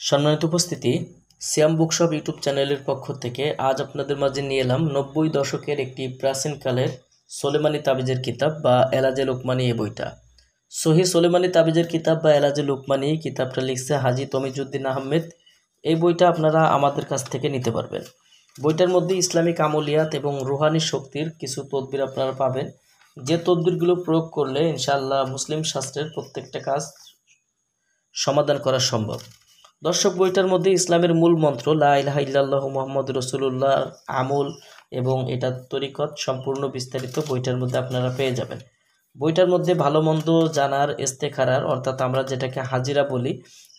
সম্মানিত উপস্থিতি, সিয়াম bookshop YouTube চ্যানেলের পক্ষ থেকে আজ আপনাদের মাঝে নিয়ে এলাম 90 দশকের একটি প্রাচীনকালের সোলেমানি তাবিজের কিতাব বা এলাজে লোকমানি এই বইটা। সহি সোলেমানি তাবিজের কিতাব বা এলাজে লোকমানি কিতাবটা লিখছে হাজি তমিজউদ্দিন আহমেদ। এই বইটা আপনারা আমাদের কাছ থেকে নিতে পারবেন। বইটার মধ্যে ইসলামিক আমলিয়াত এবং রুহানি শক্তির কিছু তদবির আপনারা পাবেন, যে তদবিরগুলো প্রয়োগ করলে ইনশাআল্লাহ মুসলিম শাস্ত্রের প্রত্যেকটা কাজ সমাধান করা সম্ভব। দর্শক, বইটার মধ্যে ইসলামের মূল মন্ত্র লা ইলাহা ইল্লাল্লাহু মুহাম্মাদুর রাসূলুল্লাহ আমল এবং এটার তরিকত সম্পূর্ণ বিস্তারিত বইটার মধ্যে আপনারা পেয়ে যাবেন। বইটার মধ্যে ভালো মন্দ জানার ইস্তেখারার অর্থাৎ আমরা যেটাকে হাজিরা বলি,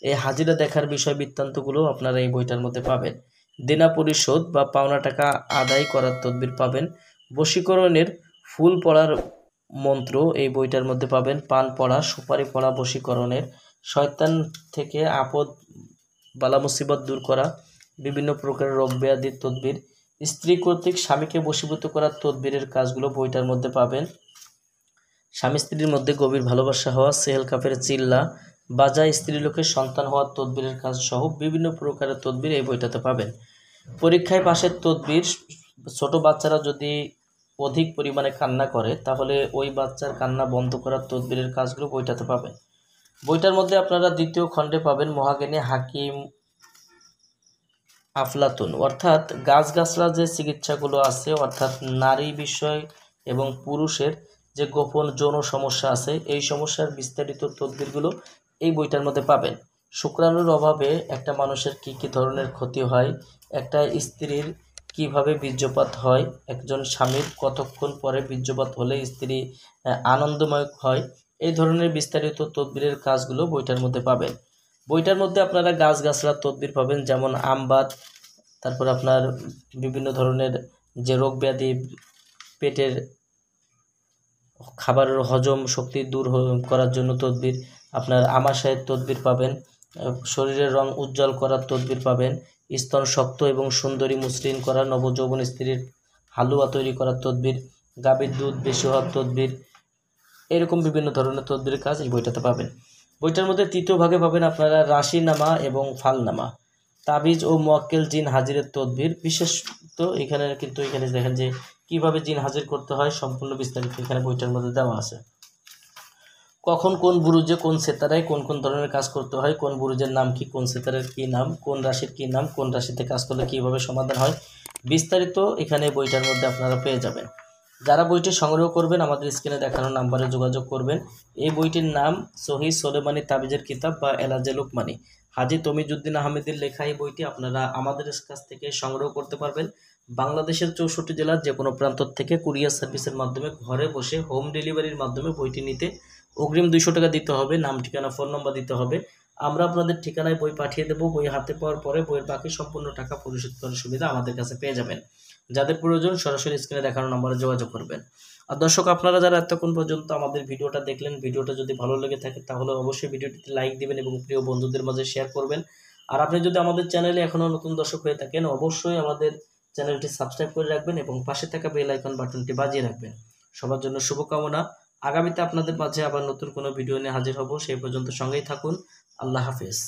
এই হাজিরা দেখার বিষয় বৃত্তান্তগুলো আপনারা এই বইটার মধ্যে পাবেন। দেনা পরিশোধ বা পাওনা টাকা আদায় করার তদবির পাবেন। বশীকরণের ফুল পড়ার মন্ত্র এই বইটার মধ্যে পাবেন। পান পড়া, সুপারি পড়া বশীকরণের, শয়তান থেকে আপদ বালা মুসিবত দূর করা, বিভিন্ন প্রকারের রোগ ব্যাধির তদবির, স্ত্রী কর্তৃক স্বামীকে বশীভূত করার তদবিরের কাজগুলো বইটার মধ্যে পাবেন। স্বামী স্ত্রীর মধ্যে গভীর ভালোবাসা হওয়া, সেহেল কাফের চিল্লা, বাজায় স্ত্রীলোকের সন্তান হওয়ার তদবিরের কাজ সহ বিভিন্ন প্রকারের তদবির এই বইটাতে পাবেন। পরীক্ষায় পাশের তদবির, ছোট বাচ্চারা যদি অধিক পরিমাণে কান্না করে তাহলে ওই বাচ্চার কান্না বন্ধ করার তদবিরের কাজগুলো বইটাতে পাবেন। বইটার মধ্যে আপনারা দ্বিতীয় খণ্ডে পাবেন মহাজ্ঞানী হাকিম আফলাতুন, অর্থাৎ গাছগাছরা যে চিকিৎসাগুলো আছে, অর্থাৎ নারী বিষয় এবং পুরুষের যে গোপন যৌন সমস্যা আছে, এই সমস্যার বিস্তারিত তদবিরগুলো এই বইটার মধ্যে পাবেন। শুক্রাণুর অভাবে একটা মানুষের কি কি ধরনের ক্ষতি হয়, একটা স্ত্রীর কিভাবে বীর্যপাত হয়, একজন স্বামীর কতক্ষণ পরে বীর্যপাত হলে স্ত্রী আনন্দময় হয়, এই ধরনের বিস্তারিত তদবিরের কাজগুলো বইটার মধ্যে পাবেন। বইটার মধ্যে আপনারা গাছগাছড়ার তদবির পাবেন, যেমন আমবাত, তারপর আপনার বিভিন্ন ধরনের যে রোগ ব্যাধি, পেটের খাবারের হজম শক্তি দূর করার জন্য তদবির, আপনার আমাশয়ের তদবির পাবেন, শরীরের রং উজ্জ্বল করার তদবির পাবেন, স্তন শক্ত এবং সুন্দরী মসৃণ করা, নবযৌবন স্ত্রীর হালুয়া তৈরি করার তদবির, গাভীর দুধ বেশি হওয়ার তদবির, এরকম বিভিন্ন ধরনের তদবিরের কাজ এই বইটাতে পাবেন। বইটার মধ্যে তৃতীয় ভাগে পাবেন আপনারা রাশিনামা এবং ফালনামা, তাবিজ ও মোয়াক্কেল জিন হাজিরের তদবির। বিশেষত এখানে দেখেন যে কিভাবে জিন হাজির করতে হয় সম্পূর্ণ বিস্তারিত এখানে বইটার মধ্যে দেওয়া আছে। কখন কোন বুরুজে কোন সেতারায় কোন কোন ধরনের কাজ করতে হয়, কোন বুরুজের নাম কি, কোন সেতারের কি নাম, কোন রাশির কি নাম, কোন রাশিতে কাজ করলে কিভাবে সমাধান হয়, বিস্তারিত এখানে বইটার মধ্যে আপনারা পেয়ে যাবেন। যারা বইটি সংগ্রহ করবেন আমাদের স্ক্রিনে দেখানো নাম্বারে যোগাযোগ করবেন। এই বইটির নাম সহি সোলেমানি তাবিজের কিতাব বা এলাজে লোকমানি। হাজি তমিজউদ্দিন আহমেদের লেখা এই বইটি আপনারা আমাদের কাছ থেকে সংগ্রহ করতে পারবেন। বাংলাদেশের 64 জেলার যে কোনো প্রান্ত থেকে কুরিয়ার সার্ভিসের মাধ্যমে ঘরে বসে হোম ডেলিভারির মাধ্যমে বইটি নিতে অগ্রিম 200 টাকা দিতে হবে, নাম ঠিকানা ফোন নম্বর দিতে হবে। আমরা আপনাদের ঠিকানায় বই পাঠিয়ে দেবো। বই হাতে পাওয়ার পরে বইয়ের বাকি সম্পূর্ণ টাকা পরিশোধ করার সুবিধা আমাদের কাছে পেয়ে যাবেন। যাদের প্রয়োজন সরাসরি স্ক্রিনে দেখানো নম্বরে যোগাযোগ করবেন। আর দর্শক, আপনারা যারা এতক্ষণ পর্যন্ত আমাদের ভিডিওটা দেখলেন, ভিডিওটা যদি ভালো লেগে থাকে তাহলে অবশ্যই ভিডিওটিতে লাইক দিবেন এবং প্রিয় বন্ধুদের মাঝে শেয়ার করবেন। আর আপনি যদি আমাদের চ্যানেলে এখনও নতুন দর্শক হয়ে থাকেন অবশ্যই আমাদের চ্যানেলটি সাবস্ক্রাইব করে রাখবেন এবং পাশে থাকা বেল আইকন বাটনটি বাজিয়ে রাখবেন। সবার জন্য শুভকামনা। আগামীতে আপনাদের মাঝে আবার নতুন কোনো ভিডিও নিয়ে হাজির হব। সেই পর্যন্ত সঙ্গেই থাকুন। আল্লাহ হাফেজ।